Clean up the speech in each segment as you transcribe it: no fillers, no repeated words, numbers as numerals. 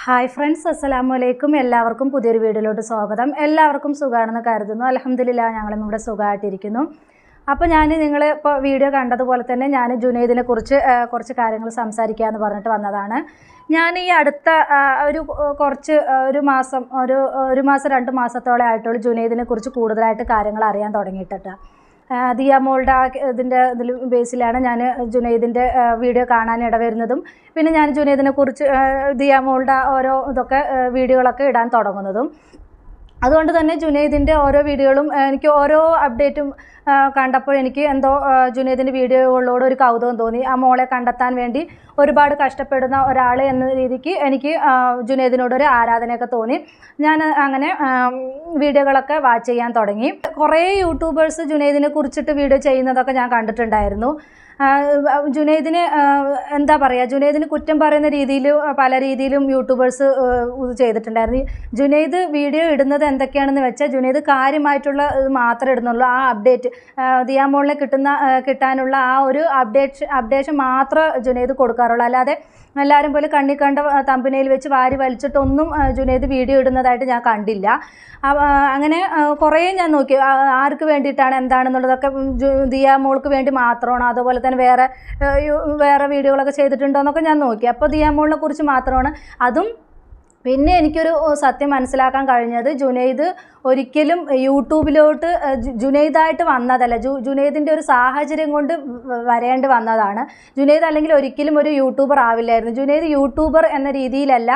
Hi friends, അസ്സലാമലൈക്കും. എല്ലാവർക്കും പുതിയൊരു വീഡിയോയിലോട്ട് സ്വാഗതം. എല്ലാവർക്കും സുഖമാണെന്ന് കരുതുന്നു. അൽഹംദുലില്ലാഹ് ഞങ്ങളും ഇവിടെ സുഖമായിട്ടിരിക്കുന്നു. അപ്പോൾ ഞാൻ നിങ്ങൾ ഇപ്പോൾ വീഡിയോ കണ്ടതുപോലെ തന്നെ ഞാൻ ജുനൈദിനെ കുറിച്ച് കുറച്ച് കാര്യങ്ങൾ സംസാരിക്കാമെന്ന് പറഞ്ഞിട്ട് വന്നതാണ്. ഞാൻ ഈ അടുത്ത ഒരു മാസം 2 മാസത്തോളം ആയിട്ടുള്ള ജുനൈദിനെ കുറിച്ച് കൂടുതലായിട്ട് കാര്യങ്ങൾ അറിയാൻ തുടങ്ങിയിട്ടുണ്ട്. ദിയാമോളുടെ ഇതിൽ ബേസിലാണ് ഞാൻ ജുനൈദിൻ്റെ വീഡിയോ കാണാൻ ഇടവരുന്നതും പിന്നെ ഞാൻ ജുനൈദിനെ കുറിച്ച് ദിയാമോളുടെ ഓരോ വീഡിയോകളൊക്കെ ഇടാൻ തുടങ്ങുന്നതും. അതുകൊണ്ട് തന്നെ ജുനൈദിൻ്റെ ഓരോ വീഡിയോകളും എനിക്ക് ഓരോ അപ്ഡേറ്റും കണ്ടപ്പോൾ എനിക്ക് എന്തോ ജുനൈദിൻ്റെ വീഡിയോകളോട് ഒരു കൗതുകം തോന്നി. ആ മോളെ കണ്ടെത്താൻ വേണ്ടി ഒരുപാട് കഷ്ടപ്പെടുന്ന ഒരാൾ എന്ന രീതിക്ക് എനിക്ക് ജുനൈദിനോടൊരു ആരാധനയൊക്കെ തോന്നി. ഞാൻ അങ്ങനെ വീഡിയോകളൊക്കെ വാച്ച് ചെയ്യാൻ തുടങ്ങി. കുറേ യൂട്യൂബേഴ്സ് ജുനൈദിനെ കുറിച്ചിട്ട് വീഡിയോ ചെയ്യുന്നതൊക്കെ ഞാൻ കണ്ടിട്ടുണ്ടായിരുന്നു. ജുനൈദിന് എന്താ പറയുക, ജുനൈദിന് കുറ്റം പറയുന്ന രീതിയിൽ പല രീതിയിലും യൂട്യൂബേഴ്സ് ഇത് ചെയ്തിട്ടുണ്ടായിരുന്നു. ജുനൈദ് വീഡിയോ ഇടുന്നത് എന്തൊക്കെയാണെന്ന് വെച്ചാൽ ജുനൈദ് കാര്യമായിട്ടുള്ള ഇത് മാത്രമേ ഇടുന്നുള്ളൂ. ആ അപ്ഡേറ്റ് ദിയാമോളിനെ കിട്ടാനുള്ള ആ ഒരു അപ്ഡേഷൻ മാത്രമേ ജുനൈദ് കൊടുക്കാറുള്ളൂ. അല്ലാതെ എല്ലാവരും പോലെ കണ്ണി കണ്ട തമ്പനയിൽ വെച്ച് വാരി വലിച്ചിട്ടൊന്നും ജുനൈദ് വീഡിയോ ഇടുന്നതായിട്ട് ഞാൻ കണ്ടില്ല. അങ്ങനെ കുറേ ഞാൻ നോക്കി ആർക്ക് വേണ്ടിയിട്ടാണ് എന്താണെന്നുള്ളതൊക്കെ. ദിയാമോൾക്ക് വേണ്ടി മാത്രമാണോ, അതുപോലെ തന്നെ വേറെ വീഡിയോകളൊക്കെ ചെയ്തിട്ടുണ്ടോ എന്നൊക്കെ ഞാൻ നോക്കി. അപ്പോൾ ദിയാമോളിനെ കുറിച്ച് മാത്രമാണ് അതും. പിന്നെ എനിക്കൊരു സത്യം മനസ്സിലാക്കാൻ കഴിഞ്ഞത് ജുനൈദ് ഒരിക്കലും യൂട്യൂബിലോട്ട് ജുനൈദായിട്ട് വന്നതല്ല. ജുനൈദിൻ്റെ ഒരു സാഹചര്യം കൊണ്ട് വരേണ്ടി വന്നതാണ്. ജുനൈദ് അല്ലെങ്കിൽ ഒരിക്കലും ഒരു യൂട്യൂബർ ആവില്ലായിരുന്നു. ജുനൈദ് യൂട്യൂബർ എന്ന രീതിയിലല്ല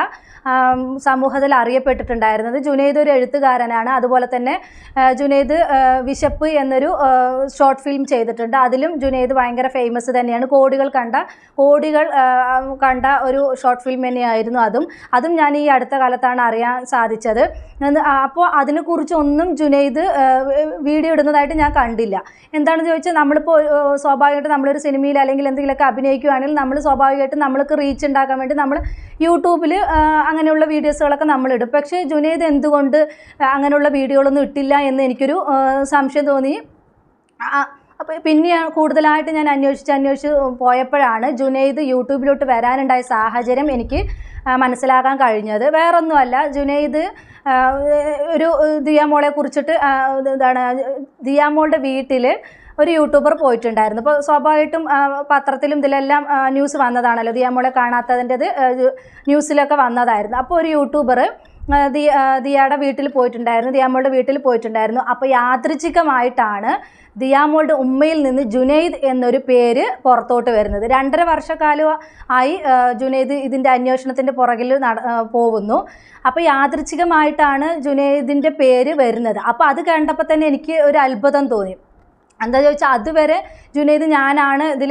സമൂഹത്തിൽ അറിയപ്പെട്ടിട്ടുണ്ടായിരുന്നത്. ജുനൈദ് ഒരു എഴുത്തുകാരനാണ്. അതുപോലെ തന്നെ ജുനൈദ് വിശപ്പ് എന്നൊരു ഷോർട്ട് ഫിലിം ചെയ്തിട്ടുണ്ട്. അതിലും ജുനൈദ് ഭയങ്കര ഫേമസ് തന്നെയാണ്. കോടികൾ കണ്ട ഒരു ഷോർട്ട് ഫിലിം തന്നെയായിരുന്നു അതും ഞാൻ ഈ അടുത്ത കാലത്താണ് അറിയാൻ സാധിച്ചത്. അപ്പോൾ അതിനെക്കുറിച്ചൊന്നും ജുനൈദ് വീഡിയോ ഇടുന്നതായിട്ട് ഞാൻ കണ്ടില്ല. എന്താണെന്ന് ചോദിച്ചാൽ നമ്മളിപ്പോൾ സ്വാഭാവികമായിട്ട് നമ്മളൊരു സിനിമയിൽ അല്ലെങ്കിൽ എന്തെങ്കിലുമൊക്കെ അഭിനയിക്കുകയാണെങ്കിൽ നമ്മൾ സ്വാഭാവികമായിട്ടും നമ്മൾക്ക് റീച്ച് ഉണ്ടാക്കാൻ വേണ്ടി നമ്മൾ യൂട്യൂബിൽ അങ്ങനെയുള്ള വീഡിയോസുകളൊക്കെ നമ്മളിടും. പക്ഷേ ജുനൈദ് എന്തുകൊണ്ട് അങ്ങനെയുള്ള വീഡിയോകളൊന്നും ഇട്ടില്ല എന്ന് എനിക്കൊരു സംശയം തോന്നി. അപ്പോൾ പിന്നെ കൂടുതലായിട്ട് ഞാൻ അന്വേഷിച്ച് പോയപ്പോഴാണ് ജുനൈദ് യൂട്യൂബിലോട്ട് വരാനുണ്ടായ സാഹചര്യം എനിക്ക് മനസ്സിലാക്കാൻ കഴിഞ്ഞത്. വേറൊന്നുമല്ല, ജുനൈദ് ഒരു ദിയാമോളെ കുറിച്ചിട്ട് ദിയാമോളുടെ വീട്ടിൽ ഒരു യൂട്യൂബർ പോയിട്ടുണ്ടായിരുന്നു. അപ്പോൾ സ്വാഭാവികമായിട്ടും പത്രത്തിലും ഇതിലെല്ലാം ന്യൂസ് വന്നതാണല്ലോ, ദിയാമോളെ കാണാത്തതിൻ്റെത് ന്യൂസിലൊക്കെ വന്നതായിരുന്നു. അപ്പോൾ ഒരു യൂട്യൂബർ ദിയാമോളുടെ വീട്ടിൽ പോയിട്ടുണ്ടായിരുന്നു. അപ്പോൾ യാദൃച്ഛികമായിട്ടാണ് ദിയാമോളുടെ ഉമ്മയിൽ നിന്ന് ജുനൈദ് എന്നൊരു പേര് പുറത്തോട്ട് വരുന്നത്. 2.5 വർഷക്കാലം ആയി ജുനൈദ് ഇതിൻ്റെ അന്വേഷണത്തിൻ്റെ പുറകിൽ പോകുന്നു. അപ്പോൾ യാദൃച്ഛികമായിട്ടാണ് ജുനൈദിൻ്റെ പേര് വരുന്നത്. അപ്പോൾ അത് കണ്ടപ്പോൾ തന്നെ എനിക്ക് ഒരു അത്ഭുതം തോന്നി. എന്താ ചോദിച്ചാൽ അതുവരെ ജുനൈദ് ഞാനാണ് ഇതിൽ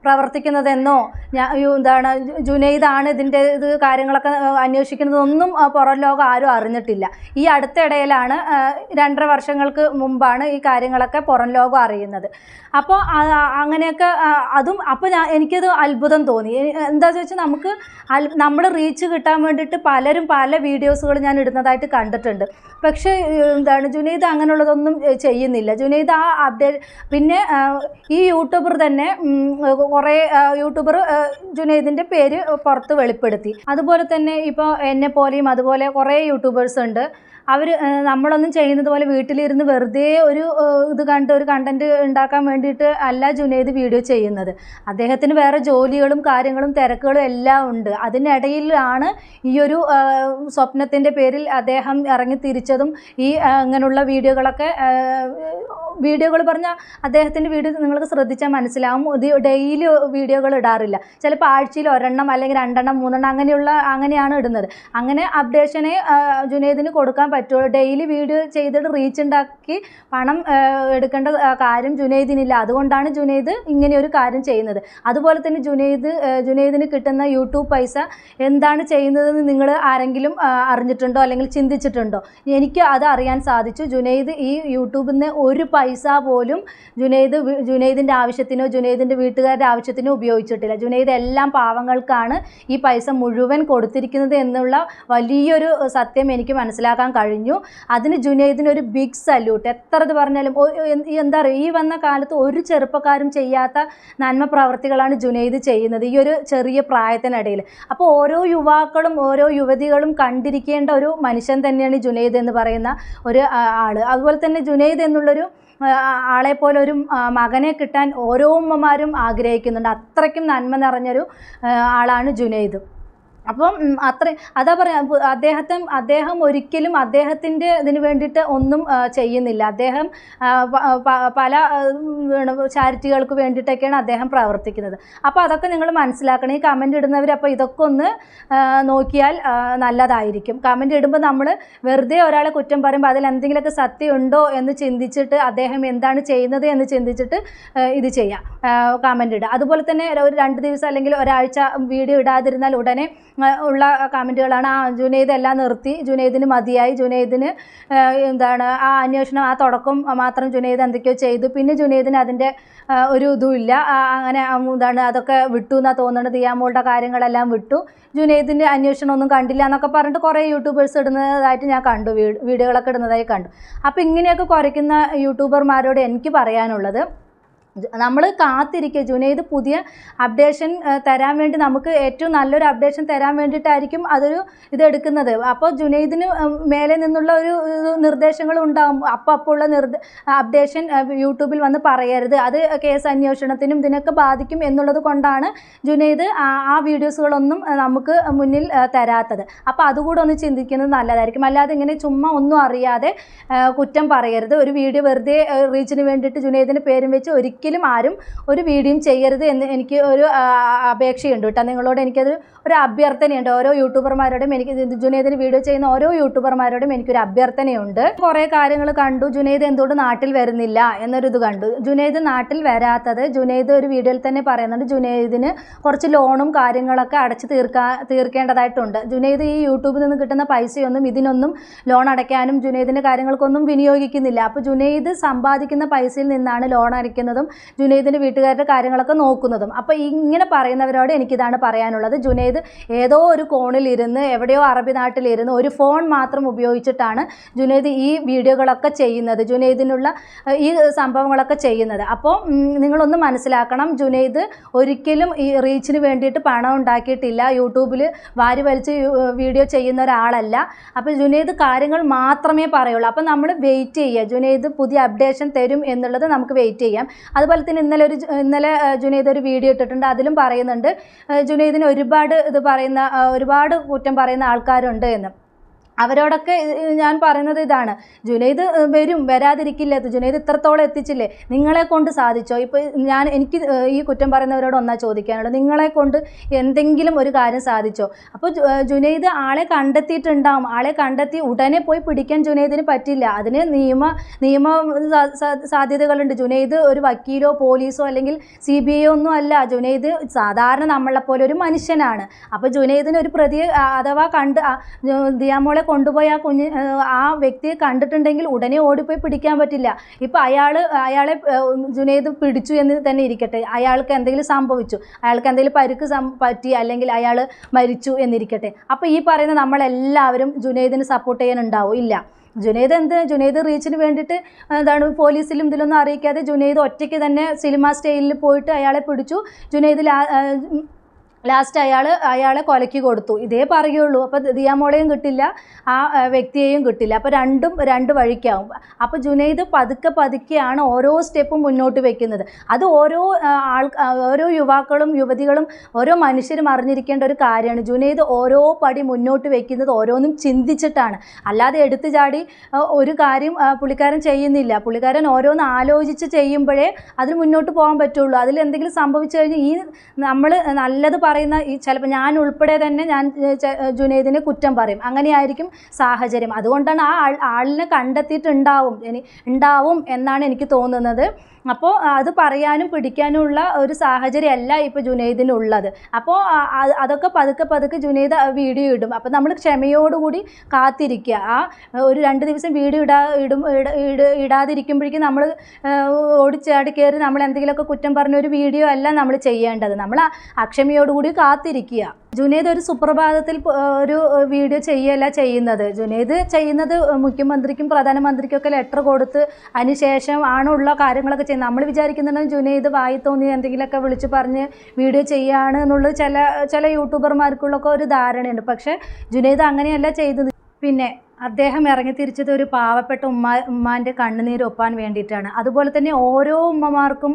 പ്രവർത്തിക്കുന്നതെന്നോ ജുനൈദാണ് ഇതിൻ്റെ കാര്യങ്ങളൊക്കെ അന്വേഷിക്കുന്നതൊന്നും പുറം ലോകം ആരും അറിഞ്ഞിട്ടില്ല. ഈ അടുത്തിടയിലാണ് 2.5 വർഷങ്ങൾക്ക് മുമ്പാണ് ഈ കാര്യങ്ങളൊക്കെ പുറം ലോകം അറിയുന്നത്. അപ്പോൾ അങ്ങനെയൊക്കെ അപ്പോൾ എനിക്കത് അത്ഭുതം തോന്നി. എന്താ ചോദിച്ചാൽ നമ്മൾ റീച്ച് കിട്ടാൻ വേണ്ടിയിട്ട് പലരും പല വീഡിയോസുകൾ ഞാൻ ഇടുന്നതായിട്ട് കണ്ടിട്ടുണ്ട്. പക്ഷേ ജുനൈദ് അങ്ങനെയുള്ളതൊന്നും ചെയ്യുന്നില്ല. ജുനൈദ് ആ അപ്ഡേറ്റ് പിന്നെ ഈ യൂട്യൂബർ തന്നെ കുറേ യൂട്യൂബർ ജുനൈദിൻ്റെ പേര് പുറത്ത് വെളിപ്പെടുത്തി. അതുപോലെ തന്നെ ഇപ്പോൾ എന്നെപ്പോലെയും അതുപോലെ കുറേ യൂട്യൂബേഴ്സ് ഉണ്ട്. നമ്മളൊന്നും ചെയ്യുന്നത് പോലെ വീട്ടിലിരുന്ന് വെറുതെ ഒരു കണ്ടൻറ്റ് ഉണ്ടാക്കാൻ വേണ്ടിയിട്ട് അല്ല ജുനൈദ് വീഡിയോ ചെയ്യുന്നത്. അദ്ദേഹത്തിന് വേറെ ജോലികളും കാര്യങ്ങളും തിരക്കുകളും എല്ലാം ഉണ്ട്. അതിനിടയിലാണ് ഈ ഒരു സ്വപ്നത്തിൻ്റെ പേരിൽ അദ്ദേഹം ഇറങ്ങി തിരിച്ചതും ഈ ഇങ്ങനെയുള്ള വീഡിയോകൾ പറഞ്ഞാൽ അദ്ദേഹത്തിൻ്റെ വീഡിയോ നിങ്ങൾക്ക് ശ്രദ്ധിച്ചാൽ മനസ്സിലാവും. ഡെയിലി വീഡിയോകൾ ഇടാറില്ല. ചിലപ്പോൾ ആഴ്ചയിൽ 1 അല്ലെങ്കിൽ 2 അങ്ങനെയാണ് ഇടുന്നത്. അങ്ങനെ അപ്ഡേഷനെ ജുനൈദിന് കൊടുക്കാൻ പറ്റുള്ളൂ. ഡെയിലി വീഡിയോ ചെയ്തിട്ട് റീച്ച് ഉണ്ടാക്കി പണം എടുക്കേണ്ട കാര്യം ജുനൈദിനില്ല. അതുകൊണ്ടാണ് ജുനൈദ് ഇങ്ങനെയൊരു കാര്യം ചെയ്യുന്നത്. അതുപോലെ തന്നെ ജുനൈദിന് കിട്ടുന്ന യൂട്യൂബ് പൈസ എന്താണ് ചെയ്യുന്നതെന്ന് നിങ്ങൾ ആരെങ്കിലും അറിഞ്ഞിട്ടുണ്ടോ അല്ലെങ്കിൽ ചിന്തിച്ചിട്ടുണ്ടോ? എനിക്ക് അത് അറിയാൻ സാധിച്ചു. ജുനൈദ് ഈ യൂട്യൂബിൽ നിന്ന് ഒരു പൈസ പോലും ജുനൈദിൻ്റെ ആവശ്യത്തിനോ ജുനൈദിൻ്റെ വീട്ടുകാരുടെ ആവശ്യത്തിനോ ഉപയോഗിച്ചിട്ടില്ല. ജുനൈദ് എല്ലാം പാവങ്ങൾക്കാണ് ഈ പൈസ മുഴുവൻ കൊടുത്തിരിക്കുന്നത് എന്നുള്ള വലിയൊരു സത്യം എനിക്ക് മനസ്സിലാക്കാൻ കഴിഞ്ഞു. അതിന് ജുനൈദിന് ഒരു ബിഗ് സല്യൂട്ട്. എത്ര ഇത് പറഞ്ഞാലും എന്താ പറയുക, ഈ വന്ന കാലത്ത് ഒരു ചെറുപ്പക്കാരും ചെയ്യാത്ത നന്മ പ്രവർത്തികളാണ് ജുനൈദ് ചെയ്യുന്നത് ഈ ഒരു ചെറിയ പ്രായത്തിനിടയിൽ. അപ്പോൾ ഓരോ യുവാക്കളും ഓരോ യുവതികളും കണ്ടിരിക്കേണ്ട ഒരു മനുഷ്യൻ തന്നെയാണ് ജുനൈദ് എന്ന് പറയുന്ന ഒരു ആൾ. അതുപോലെ തന്നെ ജുനൈദ് എന്നുള്ളൊരു ആളെ പോലെ ഒരു മകനെ കിട്ടാൻ ഓരോ ഉമ്മമാരും ആഗ്രഹിക്കുന്നുണ്ട്. അത്രയ്ക്കും നന്മ നിറഞ്ഞൊരു ആളാണ് ജുനൈദ്. അപ്പം അതാ പറയാം, അദ്ദേഹം ഒരിക്കലും അദ്ദേഹത്തിൻ്റെ ഇതിന് വേണ്ടിയിട്ട് ഒന്നും ചെയ്യുന്നില്ല. അദ്ദേഹം പല ചാരിറ്റികൾക്ക് വേണ്ടിയിട്ടൊക്കെയാണ് അദ്ദേഹം പ്രവർത്തിക്കുന്നത്. അപ്പോൾ അതൊക്കെ നിങ്ങൾ മനസ്സിലാക്കണം. ഈ കമൻ്റ് ഇടുന്നവർ അപ്പോൾ ഇതൊക്കെ ഒന്ന് നോക്കിയാൽ നല്ലതായിരിക്കും. കമൻ്റ് ഇടുമ്പോൾ നമ്മൾ വെറുതെ ഒരാളെ കുറ്റം പറയുമ്പോൾ അതിൽ എന്തെങ്കിലുമൊക്കെ സത്യമുണ്ടോ എന്ന് ചിന്തിച്ചിട്ട് അദ്ദേഹം എന്താണ് ചെയ്യുന്നത് എന്ന് ചിന്തിച്ചിട്ട് ഇത് ചെയ്യാം, കമൻ്റ് ഇടുക. അതുപോലെ തന്നെ ഒരു 2 ദിവസം അല്ലെങ്കിൽ ഒരാഴ്ച വീഡിയോ ഇടാതിരുന്നാൽ ഉടനെ ഉള്ള കമൻറ്റുകളാണ് ജുനൈദ് എല്ലാം നിർത്തി, ജുനൈദിന് മതിയായി, ജുനൈദിന് എന്താണ് ആ അന്വേഷണം ആ തുടക്കം മാത്രം ജുനൈദ് എന്തൊക്കെയോ ചെയ്തു, പിന്നെ ജുനൈദിന് അതിൻ്റെ ഒരു ഇതുമില്ല, അങ്ങനെ എന്താണ് അതൊക്കെ വിട്ടു എന്നാണ് തോന്നുന്നത്, ദിയാമോളുടെ കാര്യങ്ങളെല്ലാം വിട്ടു, ജുനൈദിൻ്റെ അന്വേഷണം ഒന്നും കണ്ടില്ല എന്നൊക്കെ പറഞ്ഞിട്ട് കുറേ യൂട്യൂബേഴ്സ് ഇടുന്നതായിട്ട് ഞാൻ കണ്ടു, വീഡിയോകളൊക്കെ ഇടുന്നതായി കണ്ടു. അപ്പോൾ ഇങ്ങനെയൊക്കെ കുറയ്ക്കുന്ന യൂട്യൂബർമാരോട് എനിക്ക് പറയാനുള്ളത്, നമ്മൾ കാത്തിരിക്കുക. ജുനൈദ് പുതിയ അപ്ഡേഷൻ തരാൻ വേണ്ടി, നമുക്ക് ഏറ്റവും നല്ലൊരു അപ്ഡേഷൻ തരാൻ വേണ്ടിയിട്ടായിരിക്കും അതൊരു ഇതെടുക്കുന്നത്. അപ്പോൾ ജുനൈദിന് മേലെ നിന്നുള്ള ഒരു നിർദ്ദേശങ്ങൾ ഉണ്ടാകും. അപ്പോൾ ഉള്ള അപ്ഡേഷൻ യൂട്യൂബിൽ വന്ന് പറയരുത്, അത് കേസ് അന്വേഷണത്തിനും ഇതിനൊക്കെ ബാധിക്കും എന്നുള്ളത് കൊണ്ടാണ് ജുനൈദ് ആ വീഡിയോസുകളൊന്നും നമുക്ക് മുന്നിൽ തരാത്തത്. അപ്പോൾ അതുകൂടെ ഒന്ന് ചിന്തിക്കുന്നത് നല്ലതായിരിക്കും. അല്ലാതെ ഇങ്ങനെ ചുമ്മാ ഒന്നും അറിയാതെ കുറ്റം പറയരുത്. ഒരു വീഡിയോ വെറുതെ റീച്ചിന് വേണ്ടിയിട്ട് ജുനൈദിൻ്റെ പേരും വെച്ച് ഒരിക്കലും ആരും ഒരു വീഡിയോയും ചെയ്യരുത് എന്ന് എനിക്ക് ഒരു അപേക്ഷയുണ്ട് കേട്ടോ. നിങ്ങളോട് എനിക്കത് ഒരു അഭ്യർത്ഥനയുണ്ട്. ഓരോ യൂട്യൂബർമാരോടും എനിക്ക് ജുനൈദിന് വീഡിയോ ചെയ്യുന്ന ഓരോ യൂട്യൂബർമാരോടും എനിക്കൊരു അഭ്യർത്ഥനയുണ്ട്. കുറേ കാര്യങ്ങൾ കണ്ടു, ജുനൈദ് എന്തുകൊണ്ട് നാട്ടിൽ വരുന്നില്ല എന്നൊരിത് കണ്ടു. ജുനൈദ് നാട്ടിൽ വരാത്തത്, ജുനൈദ് ഒരു വീഡിയോയിൽ തന്നെ പറയുന്നുണ്ട്, ജുനൈദിന് കുറച്ച് ലോണും കാര്യങ്ങളൊക്കെ അടച്ച് തീർക്കേണ്ടതായിട്ടുണ്ട്. ജുനൈദ് ഈ യൂട്യൂബിൽ നിന്ന് കിട്ടുന്ന പൈസയൊന്നും ഇതിനൊന്നും ലോൺ അടയ്ക്കാനും ജുനൈദിൻ്റെ കാര്യങ്ങൾക്കൊന്നും വിനിയോഗിക്കുന്നില്ല. അപ്പോൾ ജുനൈദ് സമ്പാദിക്കുന്ന പൈസയിൽ നിന്നാണ് ലോൺ അടയ്ക്കുന്നതും ജുനൈദിൻ്റെ വീട്ടുകാരുടെ കാര്യങ്ങളൊക്കെ നോക്കുന്നതും. അപ്പോൾ ഇങ്ങനെ പറയുന്നവരോട് എനിക്കിതാണ് പറയാനുള്ളത്. ജുനൈദ് ഏതോ ഒരു കോണിലിരുന്ന് എവിടെയോ അറബി നാട്ടിലിരുന്ന് ഒരു ഫോൺ മാത്രം ഉപയോഗിച്ചിട്ടാണ് ജുനൈദ് ഈ വീഡിയോകളൊക്കെ ചെയ്യുന്നത്, ജുനൈദിനുള്ള ഈ സംഭവങ്ങളൊക്കെ ചെയ്യുന്നത്. അപ്പോൾ നിങ്ങളൊന്ന് മനസ്സിലാക്കണം, ജുനൈദ് ഒരിക്കലും ഈ റീച്ചിന് വേണ്ടിയിട്ട് പണം ഉണ്ടാക്കിയിട്ടില്ല, യൂട്യൂബിൽ വാരി വലിച്ച് വീഡിയോ ചെയ്യുന്ന ഒരാളല്ല. അപ്പോൾ ജുനൈദ് കാര്യങ്ങൾ മാത്രമേ പറയുള്ളൂ. അപ്പോൾ നമ്മൾ വെയിറ്റ് ചെയ്യുക, ജുനൈദ് പുതിയ അപ്ഡേഷൻ തരും എന്നുള്ളത് നമുക്ക് വെയിറ്റ് ചെയ്യാം. അതുപോലെ തന്നെ ഇന്നലെ ജുനൈദ് ഒരു വീഡിയോ ഇട്ടിട്ടുണ്ട്, അതിലും പറയുന്നുണ്ട് ജുനൈദിന് ഒരുപാട് കുറ്റം പറയുന്ന ആൾക്കാരുണ്ട് എന്ന്. അവരോടൊക്കെ ഞാൻ പറയുന്നത് ഇതാണ്, ജുനൈദ് വരാതിരിക്കില്ല, ജുനൈദ് ഇത്രത്തോളം എത്തിച്ചില്ലേ, നിങ്ങളെ കൊണ്ട് സാധിച്ചോ? ഇപ്പോൾ എനിക്ക് ഈ കുറ്റം പറയുന്നവരോട് ഒന്നാ ചോദിക്കാനുള്ളത്, നിങ്ങളെ കൊണ്ട് എന്തെങ്കിലും ഒരു കാര്യം സാധിച്ചോ? അപ്പോൾ ജുനൈദ് ആളെ കണ്ടെത്തിയിട്ടുണ്ടാവും, ആളെ കണ്ടെത്തി ഉടനെ പോയി പിടിക്കാൻ ജുനൈദിന് പറ്റില്ല, അതിന് നിയമ സാധ്യതകളുണ്ട്. ജുനൈദ് ഒരു വക്കീലോ പോലീസോ അല്ലെങ്കിൽ CBI ഒന്നും അല്ല, ജുനൈദ് സാധാരണ നമ്മളെപ്പോലെ ഒരു മനുഷ്യനാണ്. അപ്പോൾ ജുനൈദിന് ഒരു പ്രതിയെ അഥവാ ദിയാമോളെ കൊണ്ടുപോയി ആ വ്യക്തിയെ കണ്ടിട്ടുണ്ടെങ്കിൽ ഉടനെ ഓടിപ്പോയി പിടിക്കാൻ പറ്റില്ല. ഇപ്പം അയാളെ ജുനൈദ് പിടിച്ചു എന്ന് തന്നെ ഇരിക്കട്ടെ, അയാൾക്ക് എന്തെങ്കിലും സംഭവിച്ചു, അയാൾക്ക് എന്തെങ്കിലും പരിക്ക് പറ്റി, അല്ലെങ്കിൽ അയാൾ മരിച്ചു എന്നിരിക്കട്ടെ. അപ്പോൾ ഈ പറയുന്ന നമ്മളെല്ലാവരും ജുനൈദിന് സപ്പോർട്ട് ചെയ്യാനുണ്ടാവും? ഇല്ല. ജുനൈദ് റീച്ചിന് വേണ്ടിയിട്ട് എന്താണ് പോലീസിലും ഇതിലൊന്നും അറിയിക്കാതെ ജുനൈദ് ഒറ്റയ്ക്ക് തന്നെ സിനിമ സ്റ്റൈലിൽ പോയിട്ട് അയാളെ പിടിച്ചു. ജുനൈദ് ലാസ്റ്റ് അയാളെ കൊലയ്ക്ക് കൊടുത്തു, ഇതേ പറയുള്ളൂ. അപ്പോൾ ദിയാമോളെയും കിട്ടില്ല, ആ വ്യക്തിയെയും കിട്ടില്ല. അപ്പോൾ രണ്ട് വഴിക്കാവും. അപ്പോൾ ജുനൈദ് പതുക്കെയാണ് ഓരോ സ്റ്റെപ്പും മുന്നോട്ട് വെക്കുന്നത്. അത് ഓരോ യുവാക്കളും യുവതികളും ഓരോ മനുഷ്യരും അറിഞ്ഞിരിക്കേണ്ട ഒരു കാര്യമാണ്. ജുനൈദ് ഓരോ പടി മുന്നോട്ട് വെക്കുന്നത് ഓരോന്നും ചിന്തിച്ചിട്ടാണ്, അല്ലാതെ എടുത്തു ചാടി ഒരു കാര്യം പുള്ളിക്കാരൻ ചെയ്യുന്നില്ല. പുള്ളിക്കാരൻ ഓരോന്ന് ആലോചിച്ച് ചെയ്യുമ്പോഴേ അതിന് മുന്നോട്ട് പോകാൻ പറ്റുള്ളൂ. അതിൽ എന്തെങ്കിലും സംഭവിച്ചു കഴിഞ്ഞാൽ ഈ നമ്മൾ നല്ലത് പറയുന്ന ചിലപ്പോൾ ഞാൻ ഉൾപ്പെടെ തന്നെ ഞാൻ ജുനൈദിനെ കുറ്റം പറയും, അങ്ങനെയായിരിക്കും സാഹചര്യം. അതുകൊണ്ടാണ് ആ ആളിനെ ഉണ്ടാവും എന്നാണ് എനിക്ക് തോന്നുന്നത്. അപ്പോൾ അത് പറയാനും പിടിക്കാനുമുള്ള ഒരു സാഹചര്യമല്ല ഇപ്പോൾ ജുനൈദിനുള്ളത്. അപ്പോൾ അതൊക്കെ പതുക്കെ ജുനൈദ് വീഡിയോ ഇടും. അപ്പോൾ നമ്മൾ ക്ഷമയോടുകൂടി കാത്തിരിക്കുക. ഒരു 2 ദിവസം വീഡിയോ ഇടാതിരിക്കുമ്പോഴേക്കും നമ്മൾ ഓടിച്ചാടി കയറി നമ്മൾ എന്തെങ്കിലുമൊക്കെ കുറ്റം പറഞ്ഞ ഒരു വീഡിയോ അല്ല നമ്മൾ ചെയ്യേണ്ടത്. നമ്മൾ അക്ഷമയോടുകൂടി കൂടി കാത്തിരിക്കുക. ജുനൈദ് ഒരു സുപ്രഭാതത്തിൽ ഒരു വീഡിയോ ചെയ്യല്ല ചെയ്യുന്നത്. ജുനൈദ് ചെയ്യുന്നത് മുഖ്യമന്ത്രിക്കും പ്രധാനമന്ത്രിക്കും ഒക്കെ ലെറ്റർ കൊടുത്ത് അതിനുശേഷം ആണുള്ള കാര്യങ്ങളൊക്കെ ചെയ്യുന്നത്. നമ്മൾ വിചാരിക്കുന്നുണ്ടെങ്കിൽ ജുനൈദ് വായി തോന്നി എന്തെങ്കിലുമൊക്കെ വിളിച്ച് പറഞ്ഞ് വീഡിയോ ചെയ്യുകയാണ് എന്നുള്ളത് ചില യൂട്യൂബർമാർക്കുള്ളൊക്കെ ഒരു ധാരണയുണ്ട്. പക്ഷേ ജുനൈദ് അങ്ങനെയല്ല ചെയ്തത്. പിന്നെ അദ്ദേഹം ഇറങ്ങി തിരിച്ചത് ഒരു പാവപ്പെട്ട ഉമ്മാൻ്റെ കണ്ണുനീര് ഒപ്പാൻ വേണ്ടിയിട്ടാണ്. അതുപോലെ തന്നെ ഓരോ ഉമ്മമാർക്കും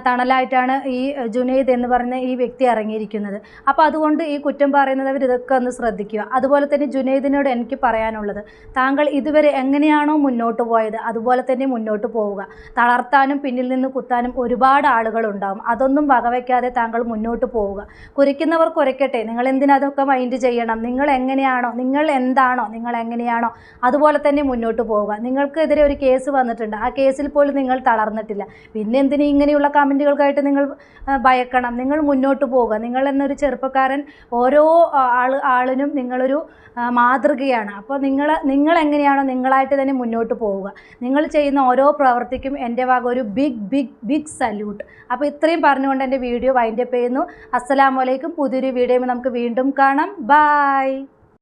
തണലായിട്ടാണ് ഈ ജുനൈദ് എന്ന് പറയുന്ന ഈ വ്യക്തി ഇറങ്ങിയിരിക്കുന്നത്. അപ്പോൾ അതുകൊണ്ട് ഈ കുറ്റം പറയുന്നവർ ഇതൊക്കെ ഒന്ന് ശ്രദ്ധിക്കുക. അതുപോലെ തന്നെ ജുനൈദിനോട് എനിക്ക് പറയാനുള്ളത്, താങ്കൾ ഇതുവരെ എങ്ങനെയാണോ മുന്നോട്ട് പോയത് അതുപോലെ തന്നെ മുന്നോട്ട് പോവുക. തളർത്താനും പിന്നിൽ നിന്ന് കുത്താനും ഒരുപാട് ആളുകളുണ്ടാകും. അതൊന്നും വകവയ്ക്കാതെ താങ്കൾ മുന്നോട്ട് പോവുക. കുരയ്ക്കുന്നവർ കുരയ്ക്കട്ടെ, നിങ്ങൾ എന്തിനതൊക്കെ മൈൻഡ് ചെയ്യണം? നിങ്ങൾ എങ്ങനെയാണോ, നിങ്ങൾ എന്താണോ, നിങ്ങൾ എങ്ങനെയാണോ അതുപോലെ തന്നെ മുന്നോട്ട് പോവുക. നിങ്ങൾക്കെതിരെ ഒരു കേസ് വന്നിട്ടുണ്ട്, ആ കേസിൽ പോലും നിങ്ങൾ തളർന്നിട്ടില്ല. പിന്നെ എന്തിന് ഇങ്ങനെയുള്ള കമൻറ്റുകൾക്കായിട്ട് നിങ്ങൾ ഭയക്കണം? നിങ്ങൾ മുന്നോട്ട് പോവുക. നിങ്ങൾ എന്നൊരു ചെറുപ്പക്കാരൻ ഓരോ ആളിനും നിങ്ങളൊരു മാതൃകയാണ്. അപ്പോൾ നിങ്ങൾ എങ്ങനെയാണോ നിങ്ങളായിട്ട് തന്നെ മുന്നോട്ട് പോവുക. നിങ്ങൾ ചെയ്യുന്ന ഓരോ പ്രവൃത്തിക്കും എൻ്റെ വക ഒരു ബിഗ് സല്യൂട്ട്. അപ്പോൾ ഇത്രയും പറഞ്ഞുകൊണ്ട് എൻ്റെ വീഡിയോ വൈൻഡപ്പ് ചെയ്യുന്നു. അസ്സലാമു അലൈക്കും. പുതിയൊരു വീഡിയോയിൽ നമുക്ക് വീണ്ടും കാണാം. ബൈ.